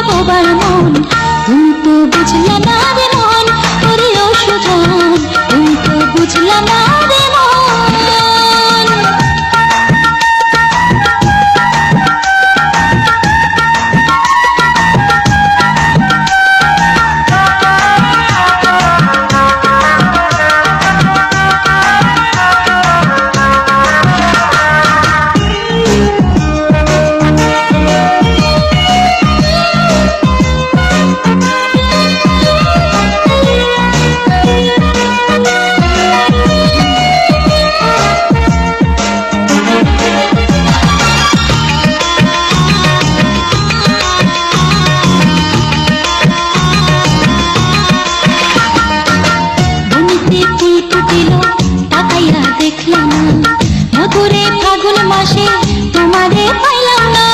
বোবার মন, তুমি তো বুঝলে না রে মন, ওরে ও সুজন, তুমি তো বুঝলে না রে মন। দেখলাম না মধুরে ফাগুন মাসে তোমারে পাইলাম না,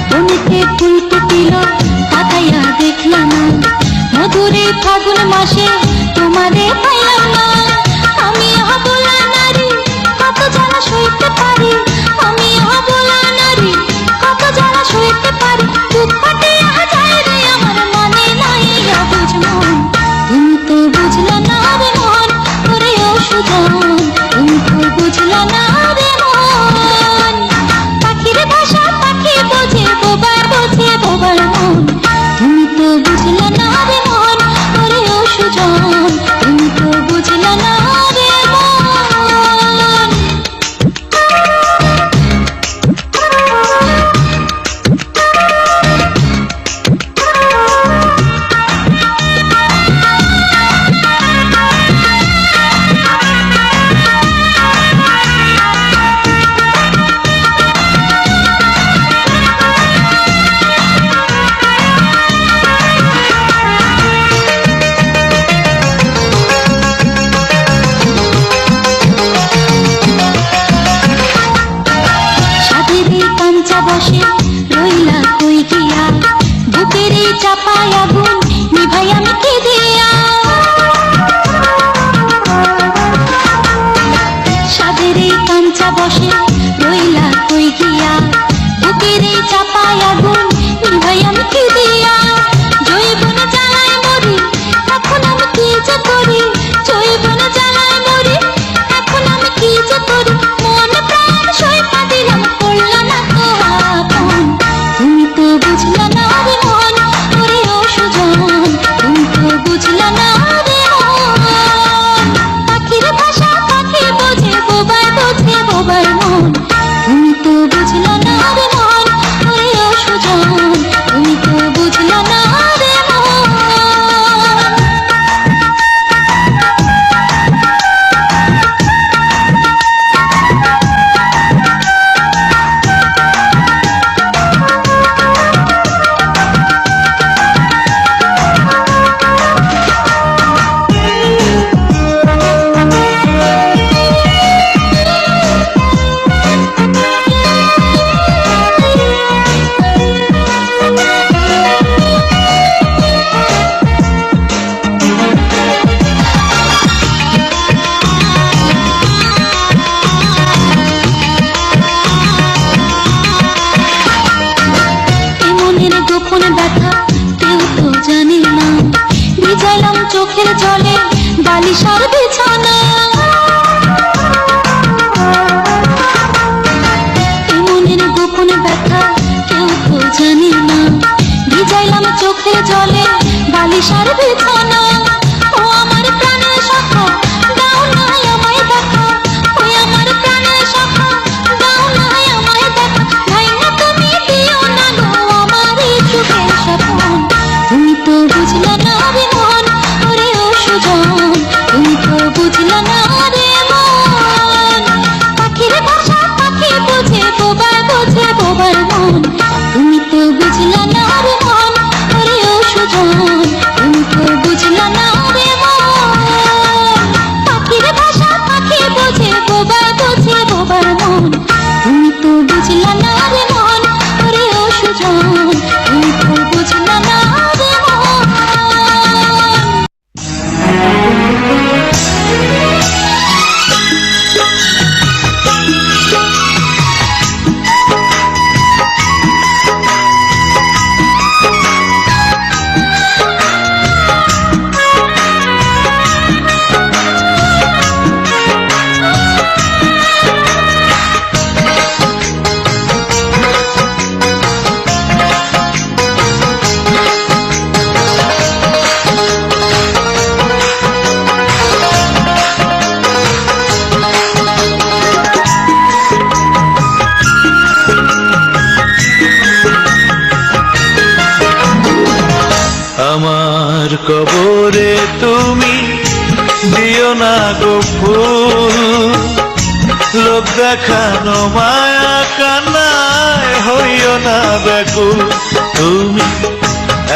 বনেতে ফুল ফুটিল তাকাইয়া দেখলাম না মধুরে ফাগুন মাসে তোমারে পাইলাম না। আমি অবলা নারী কত জ্বালা সইতে পারি, আমি অবলা নারী কত জ্বালা সইতে পারি, বুক ফাটিয়া যায় রে আমার মনে নাই অবুঝ মন, তুমি তো বুঝলা না রে মন, ওরে ও সুজন, তুমি তো বুঝলা না রে মন। পাখির ভাষা পাখি বোঝে, বোবার বোঝে বোবার মন, তুমি তো বুঝলা না রে মন, ওরে ও সুজন, তুমি তো বুঝলা না রে মন। বসে রইলা কই গিয়া, বুকেরে চাপায় আগুন নিভাই আমি কে দিয়া, সাদের কাঞ্চা বসে রইলা কই গিয়া, বুকেরে চাপায় আগুন নিভাই আমি কে দিয়া। জৈবন জ্বালায় মরি এখন আমি কি যে করি, জৈবন জ্বালায় মরি এখন আমি কি যে করি, মন প্রাণ সইপা দিলাম করলা না তো আপন, তুমি তো বুঝলা না রে মন, ওরে ও সুজন, তুমি তো বুঝলা না রে মন। পাখির ভাষা পাখি বোঝে, বোবার বোঝে বোবার মন, তুমি তো বুঝলা না রে মন, ওরে ও সুজন, তুমি তো বুঝলা না রে মন। গোপন ব্যথা কেউ তো জানে না, ভিজাইলাম চোখের জলে বালিশার বিছানা, মনের গোপন ব্যথা কেউ তো জানে না, ভিজাইলাম চোখের জলে বালিশার বিছানা। ও আমার প্রাণের সখা দাও না আমায় দেখা, ওই আমার প্রাণের সখা দাও না আমায় দেখা, ভাই না তুমি দিও না গো আমার চোখের স্বপ্ন, তুমি তো বুঝলা না রে মন, ওরে ও সুজন, তুমি তো বুঝলা না রে মন। পাখির ভাষা পাখি বোঝে, বোবার বোঝে বোবার মন, তুমি তো বুঝলা না রে মন, ওরে ও সুজন, তুমি তো বুঝলা না রে মন। পাখির ভাষা পাখি বোঝে, বোবার বোঝে বোবার মন, তুমি তো বুঝলা না রে মন, ওরে ও সুজন, তুমি তো বুঝলা না রে মন। গো ফুল, লোক দেখানো মায়া কান্নায় হইও না ব্যাকুল। তুমি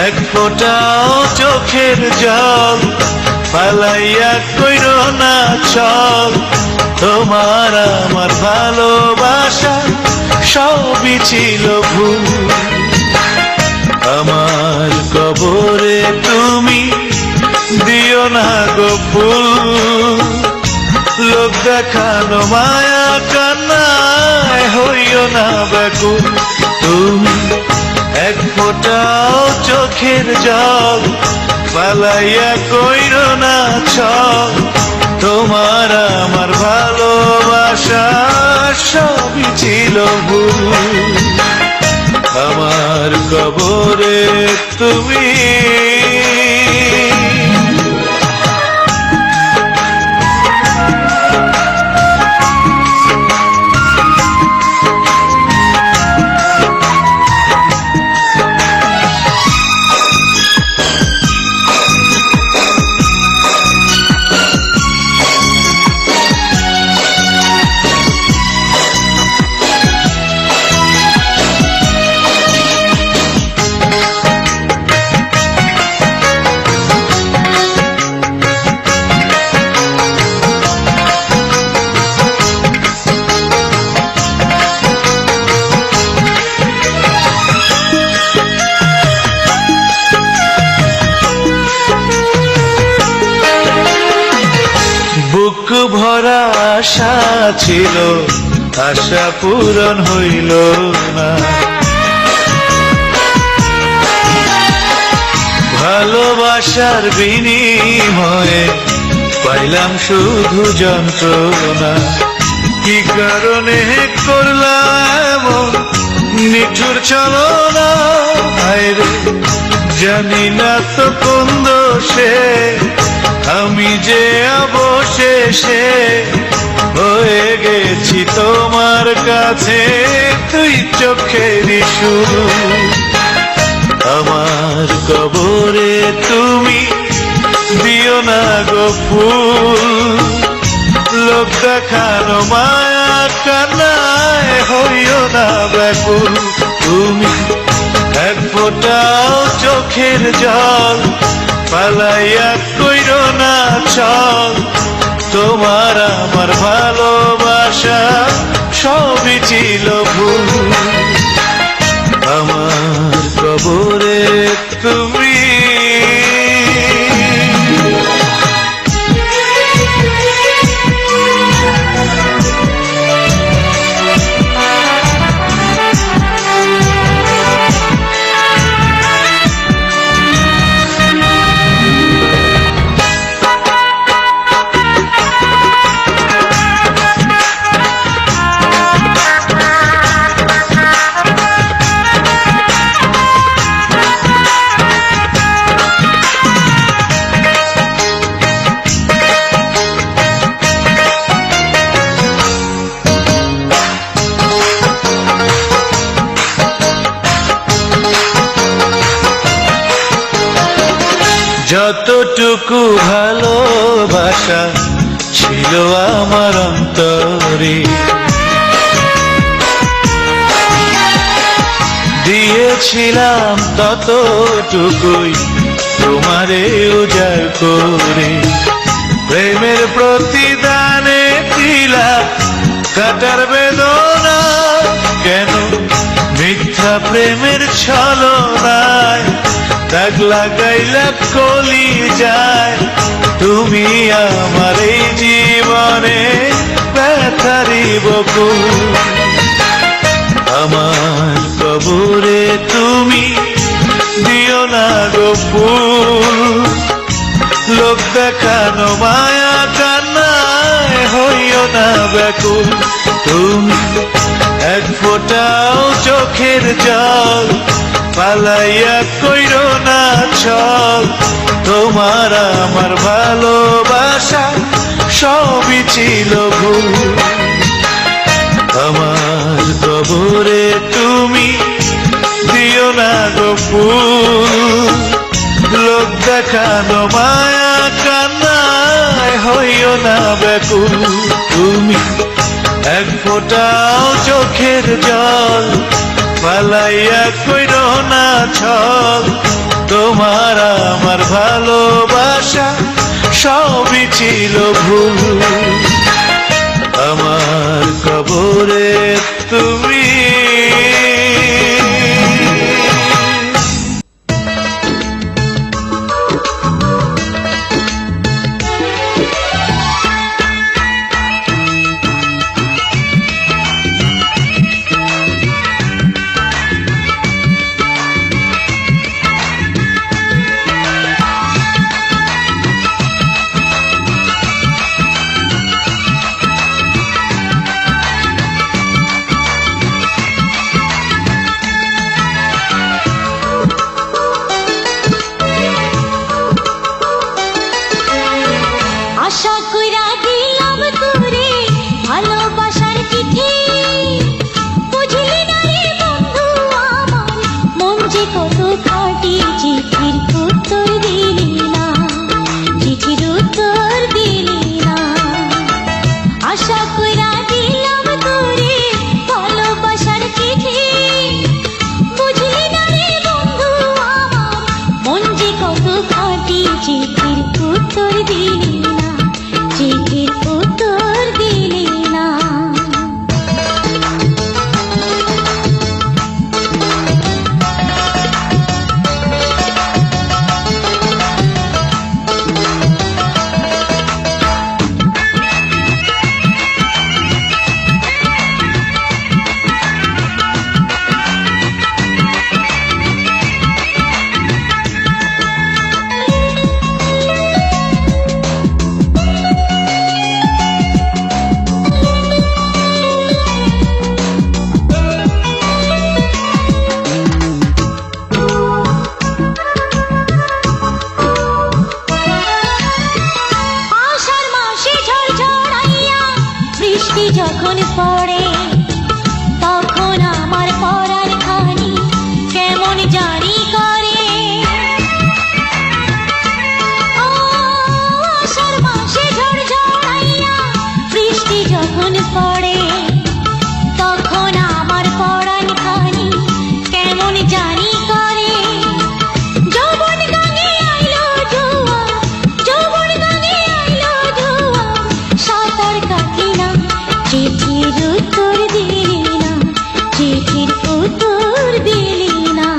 এক ফোঁটাও চোখের জল পালাইয়া কইরো না ছল। তোমার আমার ভালোবাসা সবই ছিল ভুল। আমার কবরে তুমি দিও না গো ফুল, লোক দেখানো মায়া কান্নায় হইও না ব্যাকুল। তুমি এক ফোঁটাও চোখের জল পালাইয়া কইরো না ছল। তোমার আমার ভালোবাসা সবই ছিল ভুল। আমার কবরে তুমি বুক ভরা আশা ছিল, আশা পূরণ হইল না। ভালোবাসার বিনিময়ে পাইলাম শুধু যন্ত্রণা। কি কারণে করলাম নিঠুর ছলনা, আইরে জানি না তো কোন দোষে আমি যে অবশেষে হয়ে গেছি তোমার কাছে তুই চোখেরই শুরু। আমার কবরে তুমি দিও না গো ফুল, লোক দেখানো মায়া কান্নায় হইও না ব্যাকুল। তুমি এক ফোঁটাও চোখের জল পালাইয়া কইরো না ছল। তোমার আমার ভালোবাসা সবই ছিল ভুল। আমার কবরে তুমি যতটুকু ভালোবাসা ছিল আমার অন্তরে, দিয়েছিলাম ততটুকুই তোমারে উজাড় করে। প্রেমের প্রতিদানে দিলাম কাটার বেদনা, কেন মিথ্যা প্রেমের ছলনায় দাগ লাগাইলা কলি যায়। তুমি আমার এই জীবনে ব্যথারি বকুল। আমার কবরে তুমি দিও না গো ফুল, লোক দেখানো মায়া কান্নায় হইও না ব্যাকুল। তুমি এক ফোঁটাও চোখের জল পালাইয়া কইরো না ছল। তোমার আমার ভালোবাসা সবই ছিল ভুল। আমার কবরে তুমি দিও না গো ফুল, লোক দেখানো মায়া কান্নায় হইও দিও না ব্যাকুল তুমি, এক ফোঁটাও চোখের জল পালাইয়া কইরো না ছল। তোমার আমার ভালোবাসা সবই ছিল ভুল, আমার কবরে তুমি। আশা কইরা দিলাম তোরে ভালোবাসার চিঠি, বুঝলি না রে বন্ধু আমার মন যে কত খাটি। চিঠির উত্তর দিলি না, চিঠির উত্তর দিলি না। আশা কইরা দিলাম তোরে ভালোবাসার চিঠি, বুঝলি না রে বন্ধু আমার মন যে কত খাটি। চিঠির উত্তর দিলি না, চিঠির উত্তর দিলি না। বৃষ্টি যখন পড়ে তখন আমার পরার খানি কেমন জানি করে। আষাঢ় মাসে ঝড় ঝড়াইয়া বৃষ্টি যখন পড়ে তখন আমার পরার খানি কেমন জানি করে। যৌবন গাঙে আইলো জোয়ার, যৌবন গাঙে আইলো জোয়ার, সাঁতার কাটি না, চিঠির উত্তর দিলি না, চিঠির উত্তর দিলি না।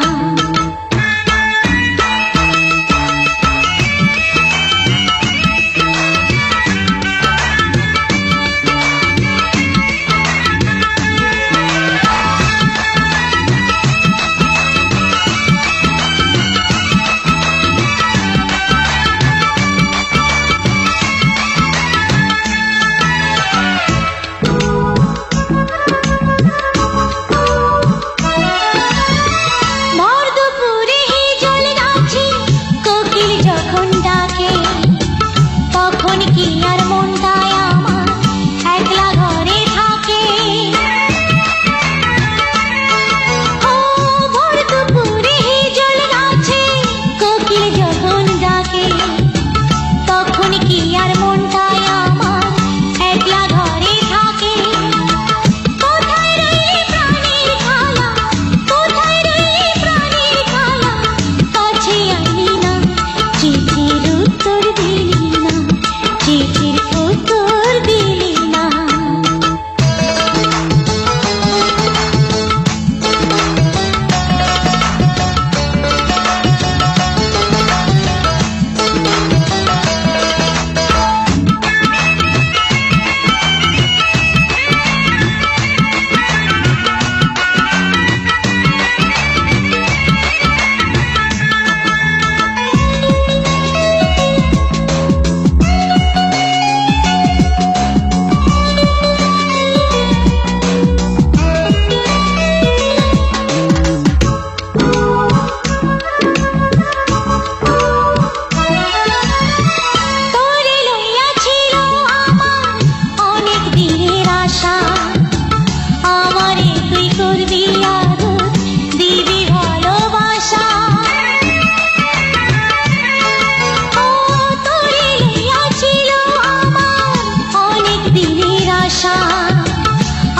আশা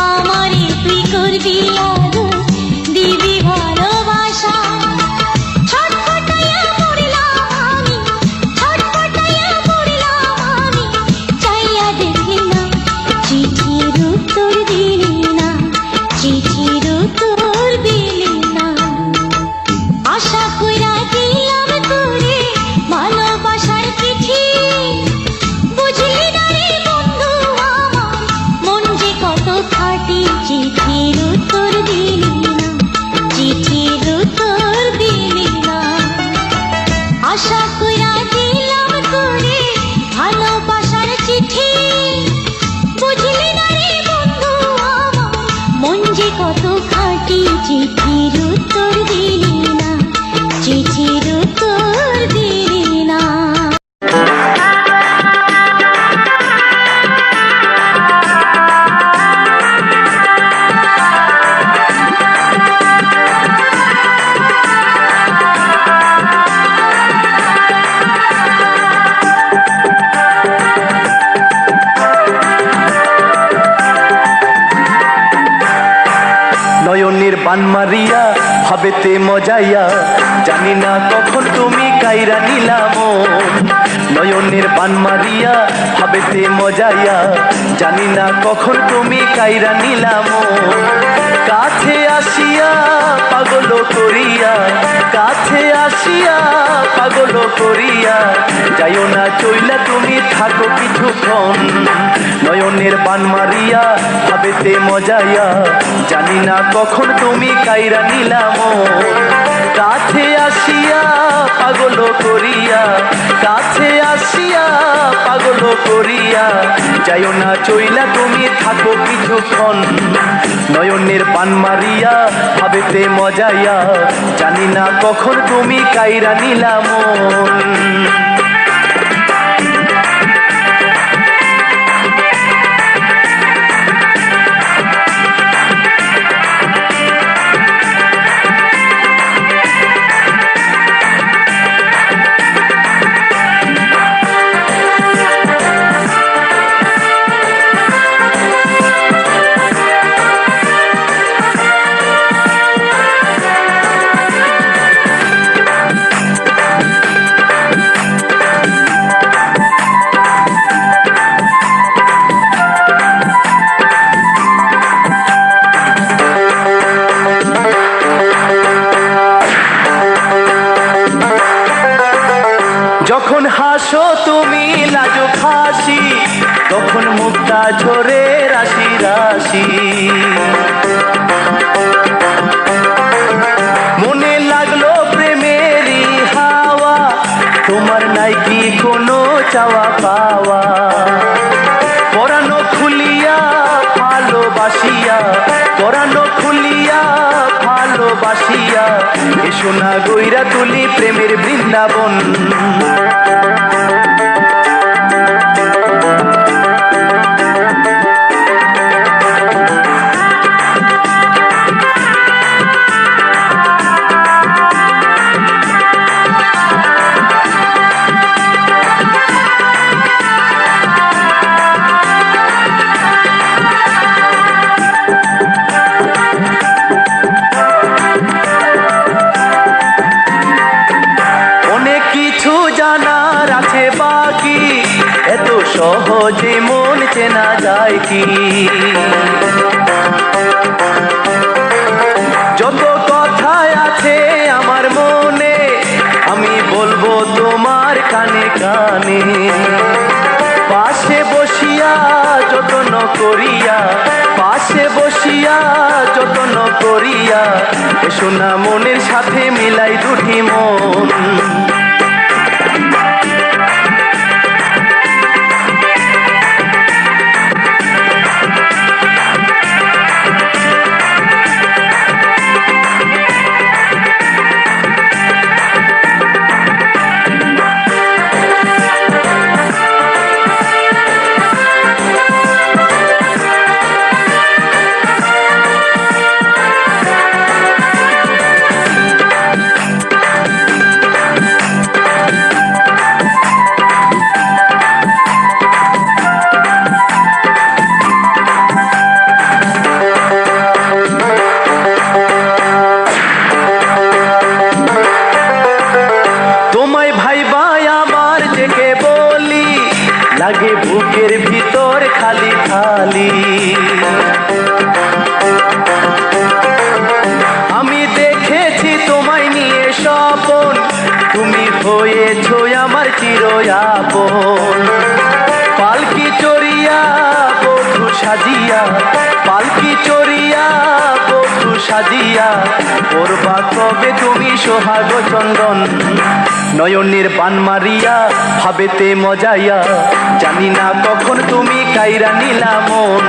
আমারে তুই করবি আদর দিবি ভালোবাসা ছটফটাইয়া পড়লাম আমি ছটফটাইয়া পড়লাম আমি চাইয়া দেখলি না চিঠির উত্তর দিলি না চিঠির উত্তর দিলি না আশা কইরা দিলাম তোরে ভালোবাসার চিঠি বুঝলি না রে বন্ধু আমার মন যে কত খাঁটি চিঠির উত্তর দিলি না চিঠির উত্তর দিলি না আশা কইরা দিলাম তোরে ভালোবাসার চিঠি বুঝলি না রে বন্ধু আমার মন যে কত খাঁটি চিঠির উত্তর দিলি না চিঠির উত্তর দিলি না নয়নের বান মারিয়া ভাবেতে মজাইয়া জানি না কখন তুমি কাইরা নিলাম নয়নের বান মারিয়া ভাবেতে মজাইয়া জানি না কখন তুমি কাইরা নিলাম কাছে আসিয়া পাগল করিয়া কাছে আসিয়া পাগল করিয়া যাইও না চইলা তুমি থাকো কিছুক্ষণ নয়নের বান মারিয়া ভাবেতে মজাইয়া জানি না কখন তুমি কাইরা নিলাম কাছে আসিয়া পাগল করিয়া কাছে আসিয়া পাগল করিয়া যাইও না চইলা তুমি থাকো কিছুক্ষণ নয়নের বান মারিয়া ভাবেতে মজাইয়া জানি না কখন তুমি কাইরা নিলাম যখন হাসো তুমি লাজো হাসি তখন মুক্তা ঝরে রাশি রাশি মনে লাগলো প্রেমেরই হাওয়া তোমার নাই কি কোনো চাওয়া পাওয়া পরানো খুলিয়া ভালোবাসিয়া পরানো খুলিয়া ভালোবাসিয়া এসো না গইরা তুলি প্রেমের বৃন্দাবন জানার আছে বাকি এত সহজে মন চেনা যায় কি যত কথাই আছে আমার মনে আমি বলবো তোমার কানে কানে পাশে বসিয়া যত্ন করিয়া পাশে বসিয়া যত্ন করিয়া এসো না মনের সাথে মিলাই দুটি মন খালি। আমি দেখেছি তোমায় নিয়ে স্বপন, তুমি হয়েছো আমার চির আপন। পালকি চড়িয়া বধূ সাজিয়া, পালকি চড়িয়া বধূ সাজিয়া, করবা কবে তুমি সোহাগ চন্দন। নয়নের বান মারিয়া ভাবেতে মজাইয়া, জানি না কখন তুমি কাইরা নিলা মন।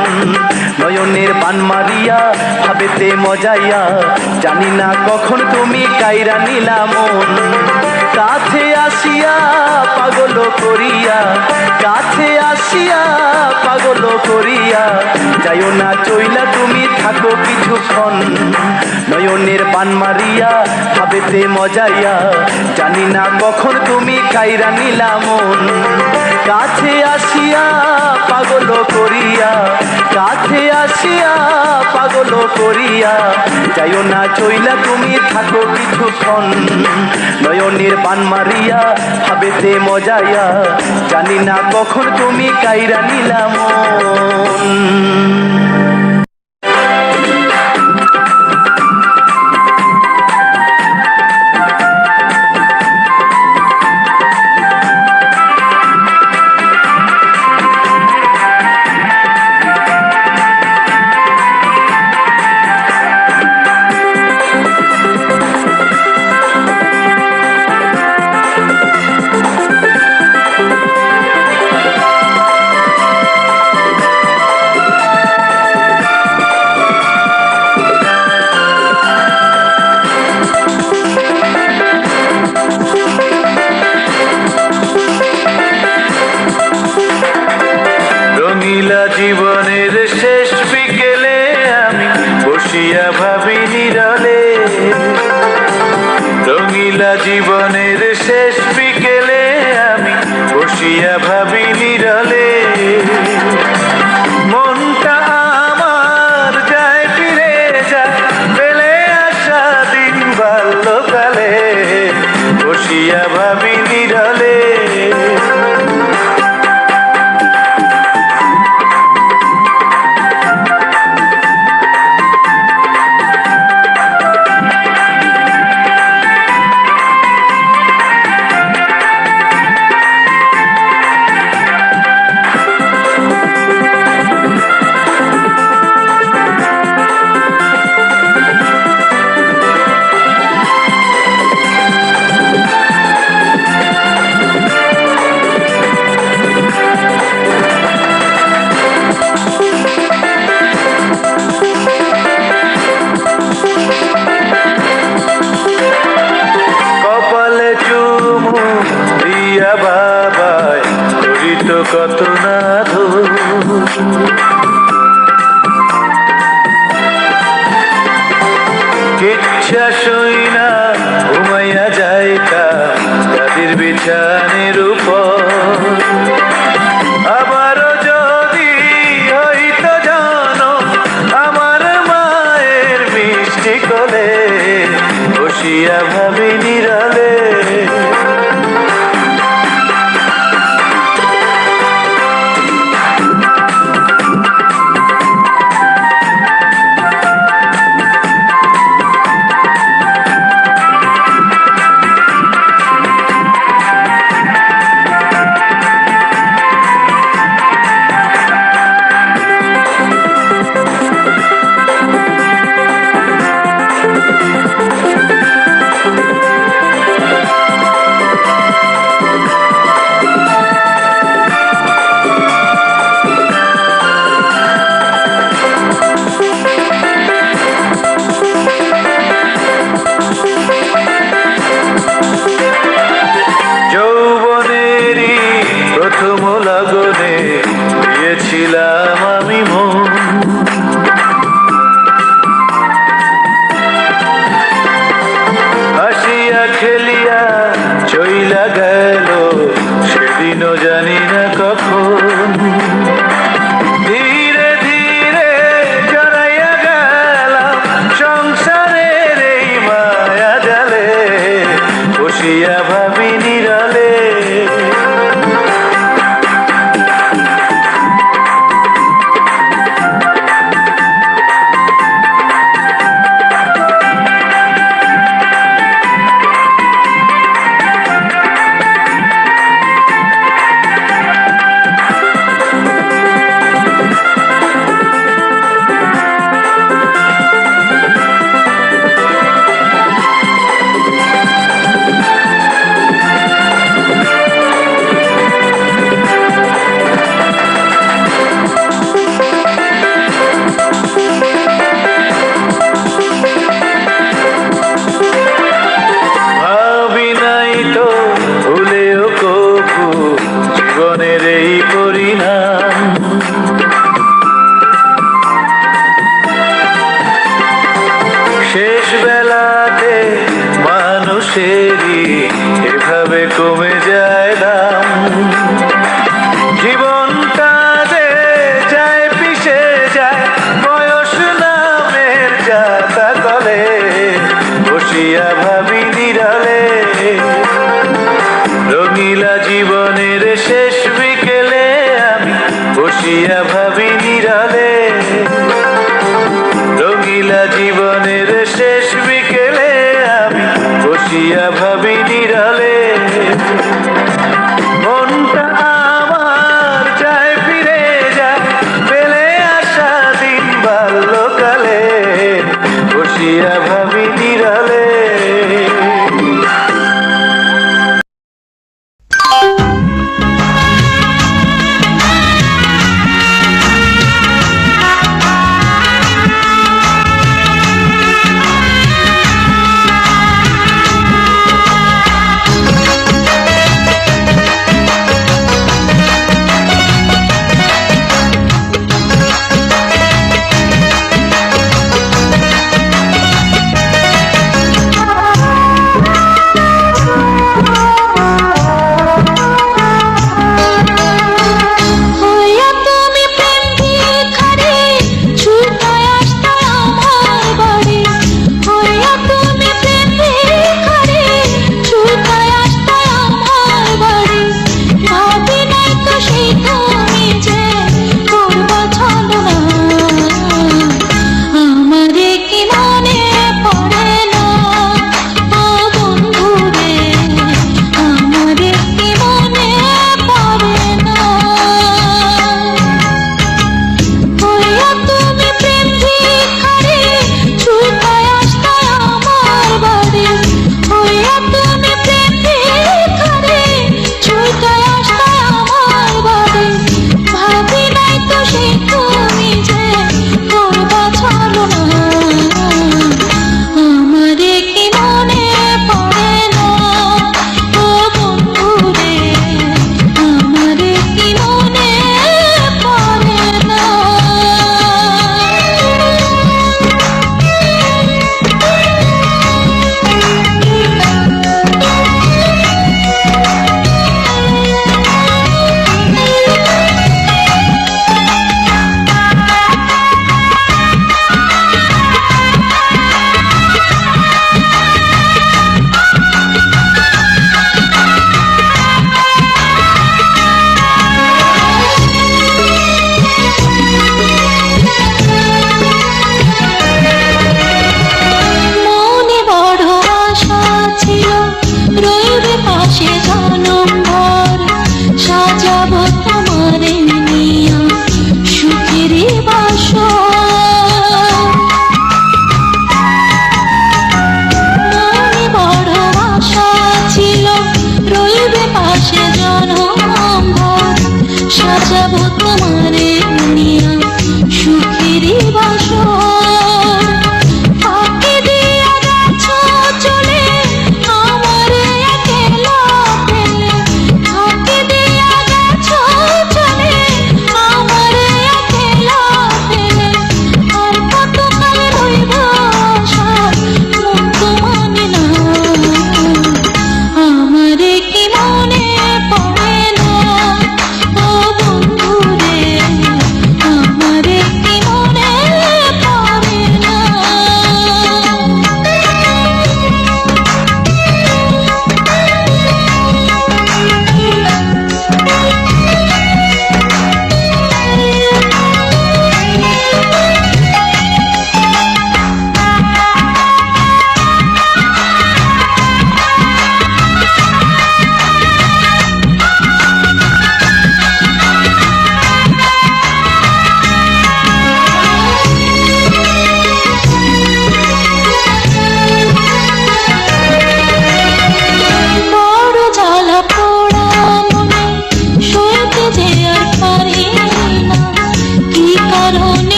নয়নের বান মারিয়া ভাবেতে মজাইয়া, জানি না কখন তুমি কাইরা নিলা মন। কাছে আসিয়া পাগল করিয়া, কাছে আসিয়া পাগল করিয়া, যাইও না চইলা তুমি থাকো কিছুক্ষণ। নয়নের বান মারিয়া ভাবেতে মজাইয়া, জানি না কখন তুমি কাইরা নিলা মন। কাছে আসিয়া পাগল করিয়া, কাছে আসিয়া পাগল করিয়া, যাইও না চইলা তুমি থাকো কিছুক্ষণ। নয়নের বান মারিয়া ভাবেতে মজাইয়া, জানি না কখন তুমি কাইরা নিলা মন। জীবনের শেষ বিকেলে আমি বসিয়া ভাবি নিরলে, রঙিলা জীবনের শেষ বিকেলে আমি বসিয়া ভাবি নিরলে। মনটা আমার যায় ফিরে যায়, ফেলে আসা দিন বাল্যকালে, বসিয়া ভাবি নিরলে। বাবায় করিত কত না কিচ্ছা সই না ঘুমাইয়া যাইতাম দাদির বিছানের উপর। আবারও যদি হইতো জানো আমার মায়ের মিষ্টি কোলে, বসিয়া ভাবি নিরালে। দিয়েছিলাম আমি মন, হাসিয়া খেলিয়া চইলা গেল সেদিনও জানি না কখন। ধীরে ধীরে জড়াইয়া গেলাম সংসারের এই মায়া জালে, বসিয়া ভাবি নিরালে।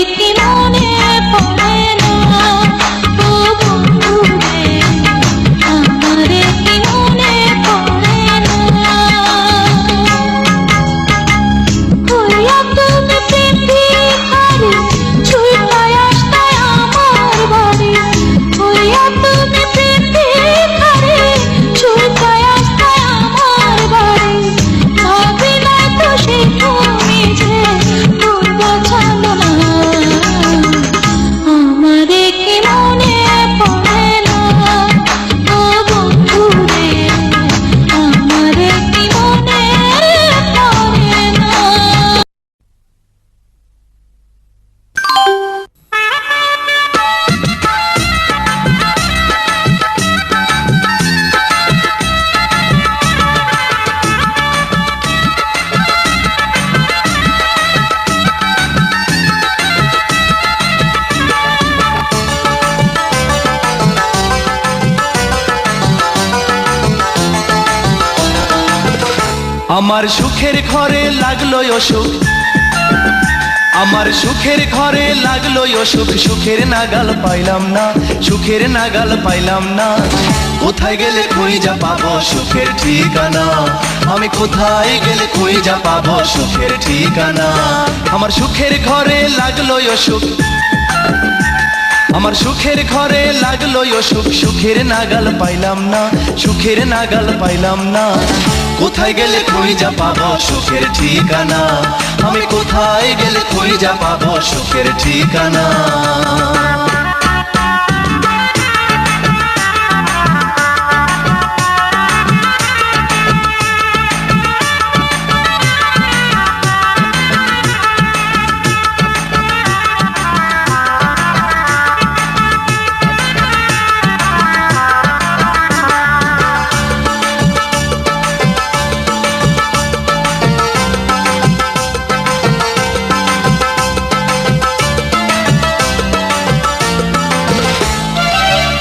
কি মনে পড়ে না ও বন্ধু রে আমারে কি মনে পড়ে না হইয়া তুমি প্রেমিকারে ছুঁইতায় আসতায় আমার বাড়ি হইয়া তুমি প্রেমিকারে ছুঁইতায় আসতায় আমার বাড়ি ভাবি না তো সে তুমি যে করবা ছাড়ো না আমারে কি মনে পড়ে না ও বন্ধু রে আমারে কি মনে পড়ে না আমার সুখের ঘরে লাগলো অসুখ আমার সুখের ঘরে লাগলো অসুখ সুখের নাগাল পাইলাম না সুখের নাগাল পাইলাম না কোথায় গেলে খুঁজা পাবো সুখের ঠিকানা আমি কোথায় গেলে খুঁজা পাবো সুখের ঠিকানা আমার সুখের ঘরে লাগলো অসুখ আমার সুখের ঘরে লাগলো অসুখ সুখের নাগাল পাইলাম না সুখের নাগাল পাইলাম না কোথায় গেলে খুঁজা পাবো সুখের ঠিকানা আমি কোথায় গেলে খুঁজা পাবো সুখের ঠিকানা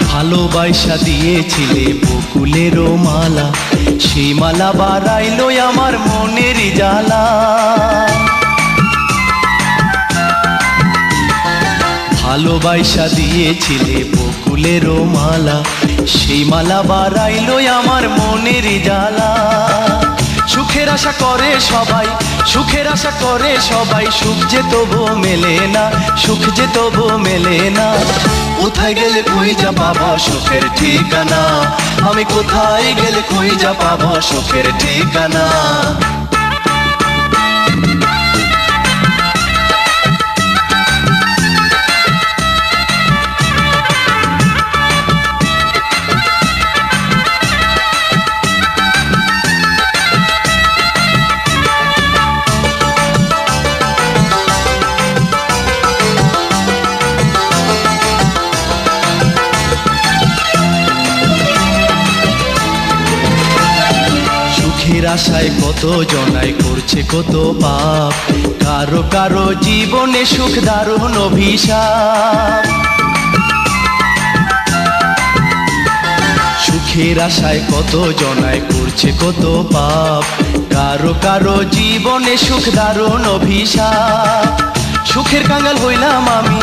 ভালোবাসা দিয়েছিলে বকুলেরও মালা সেই মালা বাড়াইলো আমার মনের জ্বালা ভালোবাসা দিয়েছিলে বকুলেরও মালা সেই মালা বাড়াইলো আমার মনের জ্বালা সুখের আশা করে সবাই সুখের আশা করে সবাই সুখ যে তবু মেলে না সুখ যে তবু মেলে না কোথায় গেলে খুঁজা পাবো সুখের ঠিকানা আমি কোথায় গেলে খুঁজা পাবো সুখের ঠিকানা সুখের আশায় কত জনাই করছে কত পাপ কারো কারো জীবনে সুখ দারুণ অভিশাপ সুখের আশায় কত জনাই করছে কত পাপ কারো কারো জীবনে সুখ দারুণ অভিশাপ সুখের কাঙ্গাল হইলাম আমি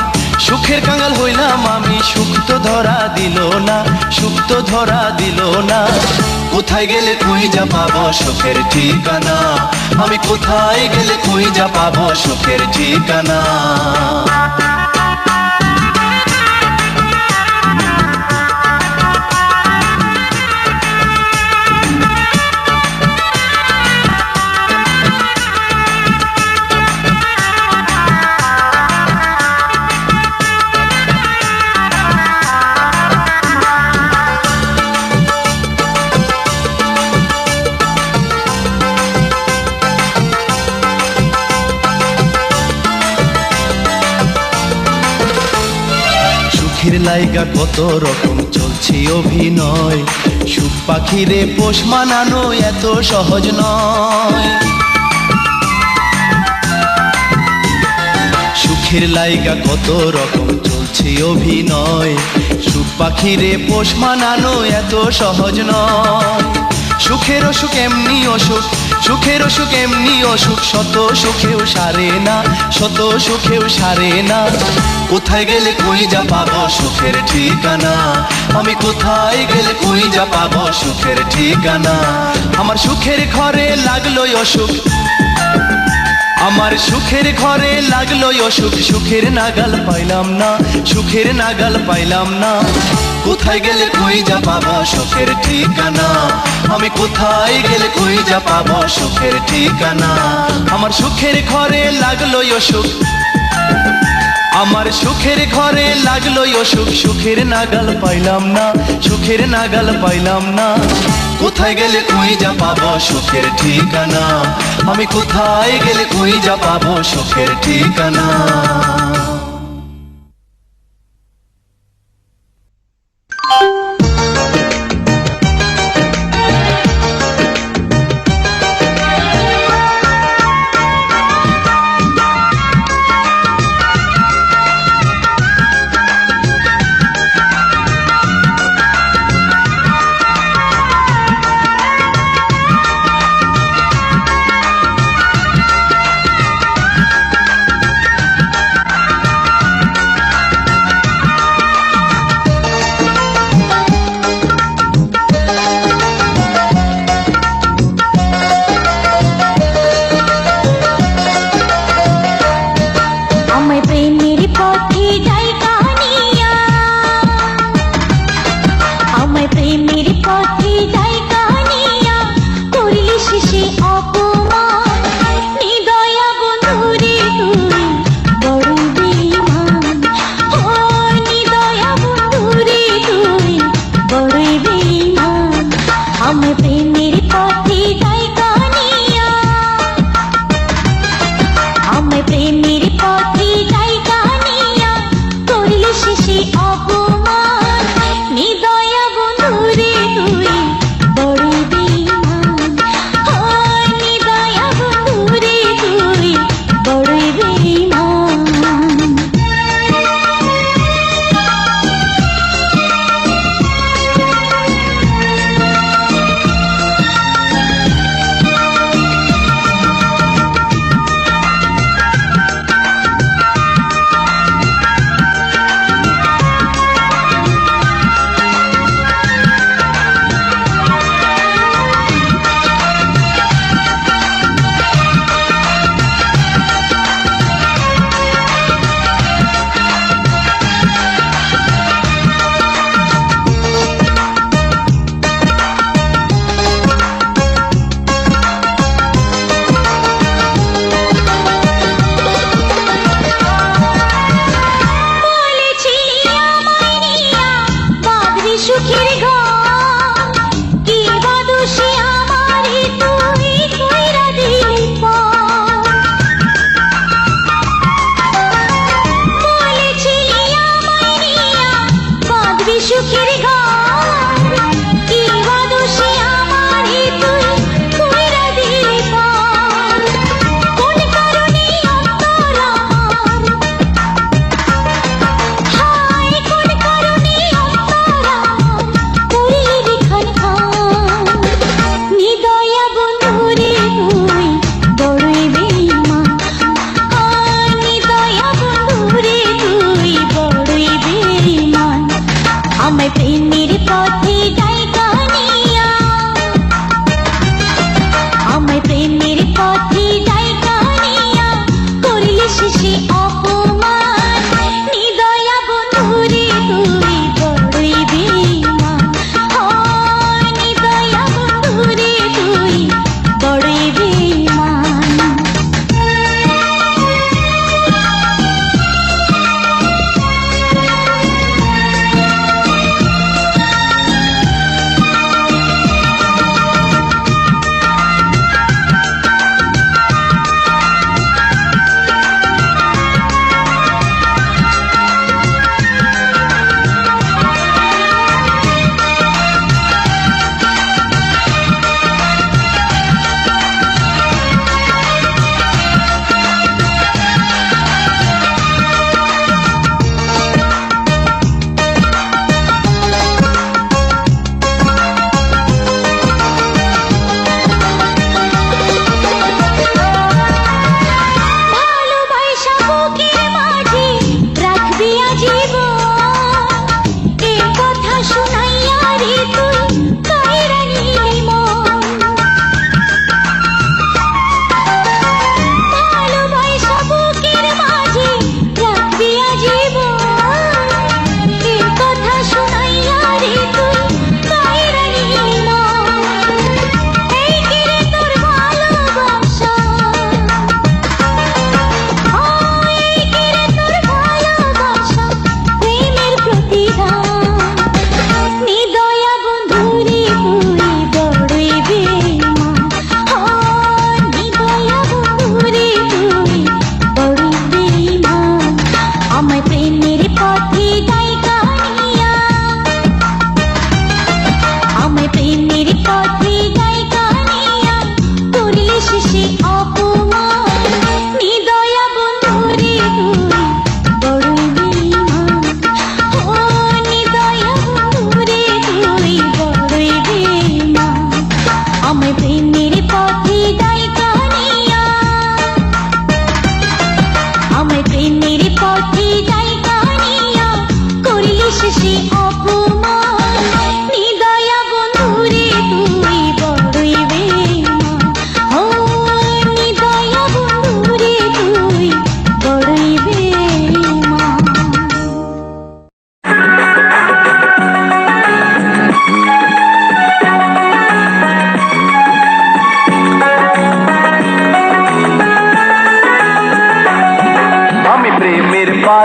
সুখের কাঙ্গাল হইলাম আমি সুখ তো ধরা দিল না সুখ তো ধরা দিল না কোথায় গেলে খুঁজা পাবো সুখের ঠিকানা আমি কোথায় গেলে খুঁজা পাবো সুখের ঠিকানা সুখের লাইগা কত রকম চলছে অভিনয় সুখ পাখিরে পোষ মানানো এত সহজ নয় সুখের লাইগা কত রকম চলছে অভিনয় সুখ পাখিরে পোষ মানানো এত সহজ নয় সুখের অসুখ এমনি অসুখ, সুখের অসুখ এমনি অসুখ, শত সুখেও সারে না, শত সুখেও সারে না। কোথায় গেলে কই যা পাবো সুখের ঠিকানা, আমি কোথায় গেলে কই যা পাবো সুখের ঠিকানা। আমার সুখের ঘরে লাগলো অসুখ, আমার সুখের ঘরে লাগলো অসুখ, সুখের নাগাল পাইলাম না, সুখের নাগাল পাইলাম না। কোথায় গেলে কই যা পাবো সুখের ঠিকানা, আমি কোথায় গেলে কই যা পাবো সুখের ঠিকানা। আমার সুখের ঘরে লাগলো অসুখ, আমার সুখের ঘরে লাগলো অসুখ, সুখের নাগাল পাইলাম না, সুখের নাগাল পাইলাম না। কোথায় গেলে কই যা পাবো সুখের ঠিকানা, আমি কোথায় গেলে কই যা পাবো সুখের ঠিকানা।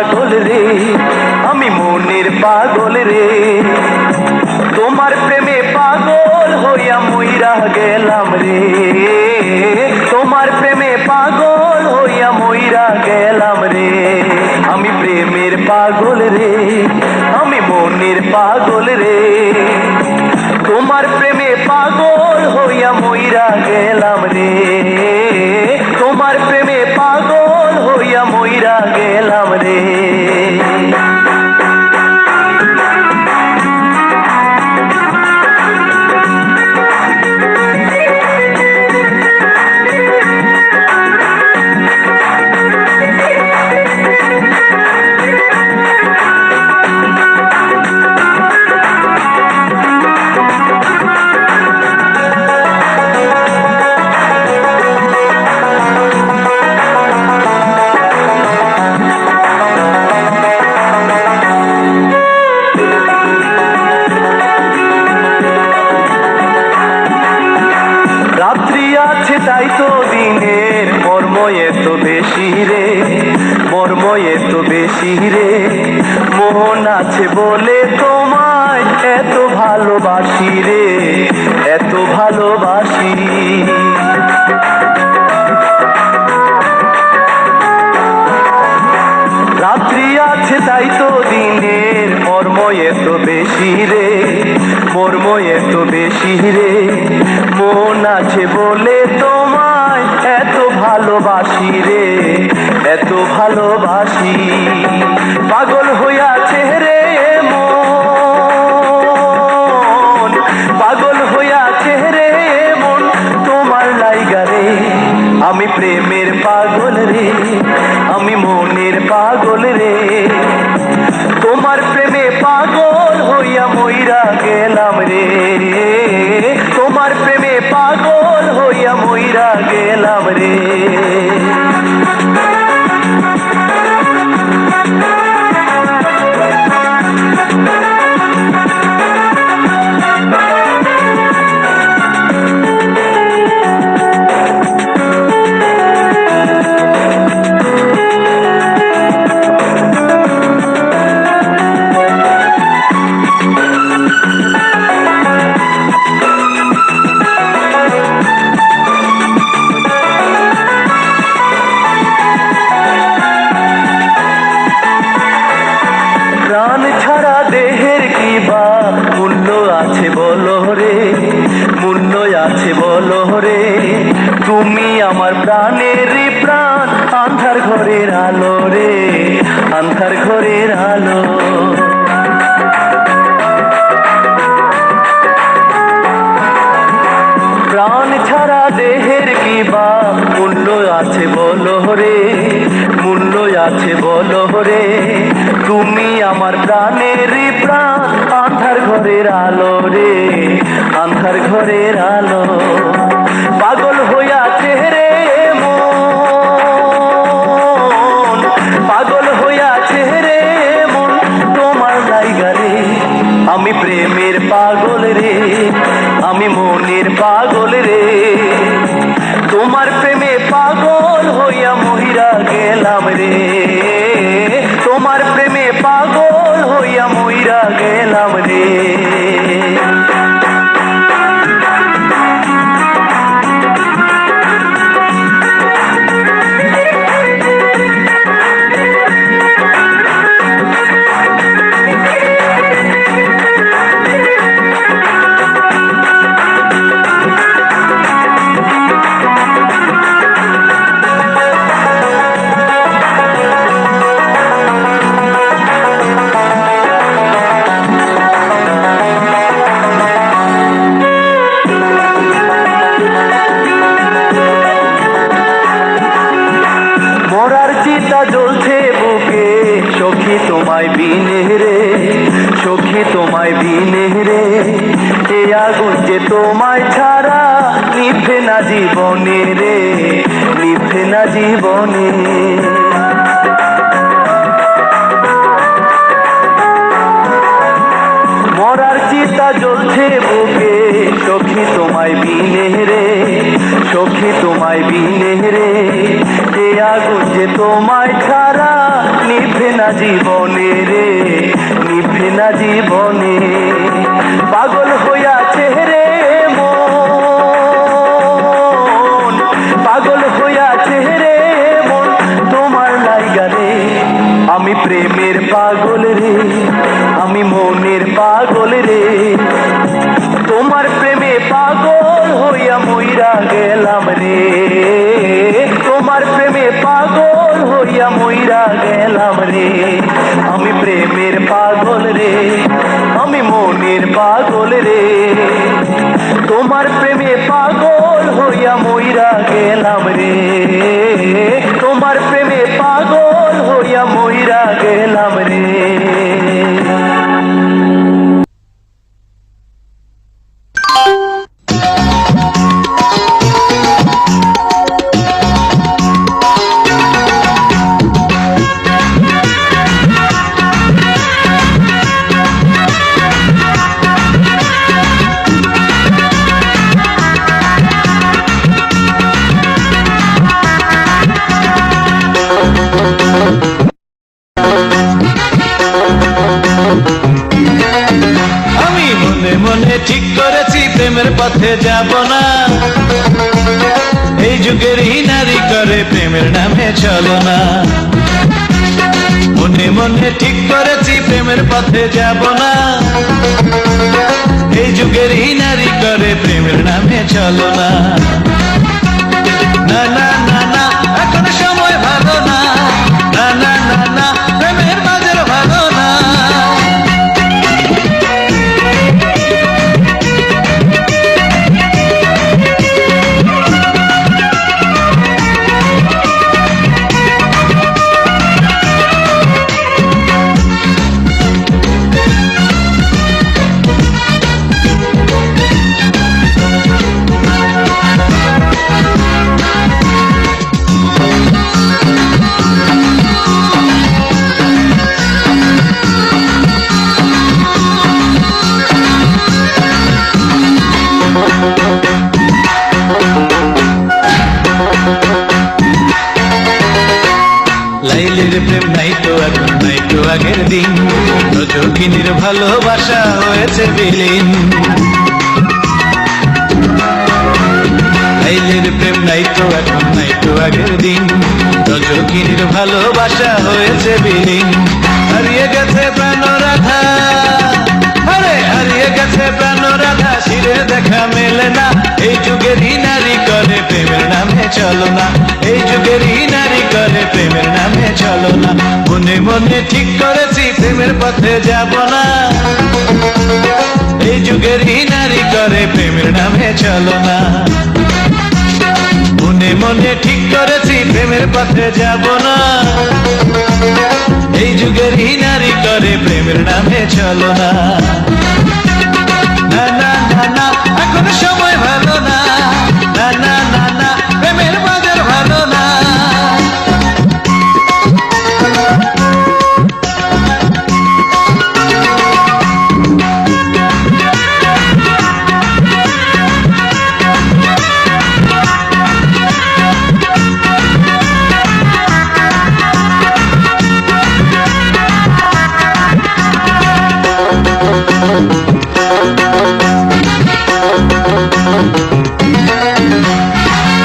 পাগল রে, আমি মনের পাগল রে। তোমার প্রেমে পাগল হইয়া মইরা গেলাম রে, তোমার প্রেমে পাগল হইয়া মইরা গেলাম রে। আমি প্রেমের পাগল রে, আমি মনের পাগল রে। তোমার প্রেমে পাগল হইয়া মইরা গেলাম রে, তোমার প্রেমে পাগল হইয়া মইরা গেলাম রে। তাই তো দিনের মর্ম এত বেশি রে, মর্ম এত বেশি রে। মন আছে বলে তোমায় এত ভালোবাসি রে, এত ভালোবাসি। রাত্রি আছে তাই তো দিনের মর্ম এত বেশি রে, মর্ম এত বেশি রে। মন আছে বলে তোমায় এত ভালোবাসি রে, এত ভালোবাসি। পাগল হইয়াছে রে মন, পাগল হইয়াছে রে মন তোমার লাইগা রে। আমি প্রেমের পাগল রে, আমি মনের পাগল রে। তোমার প্রেমে পাগল হইয়া মইরা গেলাম রে, তোমার প্রেমে পাগল হইয়া মইরা গেলাম রে। প্রাণ ছাড়া দেহের কি বা মূল্য আছে বলো রে, মূল্য আছে বলো রে। তুমি আমার প্রাণের প্রাণ, আন্ধার ঘরের আলো রে, আন্ধার ঘরের আলো। প্রাণ ছাড়া দেহের কি বা মূল্য আছে বলো রে, মূল্য আছে বলো রে। তুমি আমার প্রাণের প্রাণ, আন্ধার ঘরের আলো রে, আন্ধার ঘরের আলো। পাগল হইয়াছে রে মন, পাগল হইয়াছে রে মন তোমার লাইগা রে। আমি প্রেমের পাগল রে, আমি মনের পাগল রে। তোমার প্রেমে পাগল হইয়া মহিরা গেলাম রে, তোমার প্রেমে পাগল হইয়া মহিরা গেলাম রে। মরার চিতা জ্বলছে বুকে, সখী তোমায় বিনে রে, সখী তোমায় বিনে রে। এ আগুন যে তোমায় ছাড়া নিভে না জীবনে রে, নিভে না জীবনে। মরার চিতা অগ্নিশিখা জ্বলছে বুকে, সখী তোমায় বিনে রে, সখী তোমায় বিনে রে, এ আগুন যে তোমায় ছাড়া নিভে না জীবনে রে, নিভে না জীবনে। পাগল হইয়াছে রে মন, পাগল হইয়াছে রে মন তোমার লাইগা রে। আমি প্রেমের পাগল রে, আমি মনের পাগল রে, তোমার প্রেমে পাগল হইয়া মইরা গেলাম রে, তোমার প্রেমে পাগল হইয়া মইরা গেলাম রে। আমি প্রেমের পাগল রে, আমি মনের পাগল রে, তোমার প্রেমে পাগল হইয়া মইরা গেলাম রে, তোমার প্রেমে পাগল হইয়া মইরা গেলাম রে। আমি মনে মনে ঠিক করেছি প্রেমের পথে যাব না, এই যুগের নারী করে প্রেমের নামে চলো না। মনে মনে ঠিক করেছি প্রেমের পথে যাব না, এই যুগের নারী করে প্রেমের নামে চলো না। না না না না, এখন সময় ভালো না, না না না না, প্রেমের বাজার ভালো না। লাইলের প্রেম নাই তো এখন, নাই তো আগের দিন, রজকিনীর ভালোবাসা হয়েছে বিলীন। লাইলের প্রেম নাই তো এখন, নাই তো আগের দিন, রজকিনীর ভালোবাসা হয়েছে বিলীন। হারিয়ে গেছে প্রাণ রাধা, আরে হারিয়ে গেছে প্রাণ রাধা, শিরে দেখা মেলে না। এই যুগের নারী করে প্রেমের নামে চলো না, এই যুগের নারী করে প্রেমের নামে চলো না। মনে মনে ঠিক করেছি প্রেমের পথে যাব না, এই যুগের নারী করে প্রেমের নামে চলো না। মনে মনে ঠিক করেছি প্রেমের পথে যাব না, এই যুগের নারী করে প্রেমের নামে চলো না। না না না না, এখন সময় ভালো না, না না না না, প্রেমের বাজার ভালো না।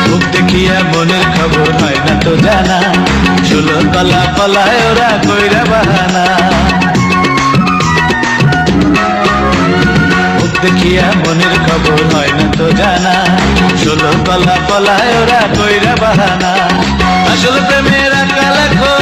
মুখ দেখিয়া মনের খবর হয় না তো জানা, ষোলো কলা পলায় ওরা কইরা বাহানা। মুখ দেখিয়া মনের খবর হয় না তো জানা, ষোলো কলা পলায় ওরা কইরা বাহানা। আসল প্রেমের আঁকা লেখো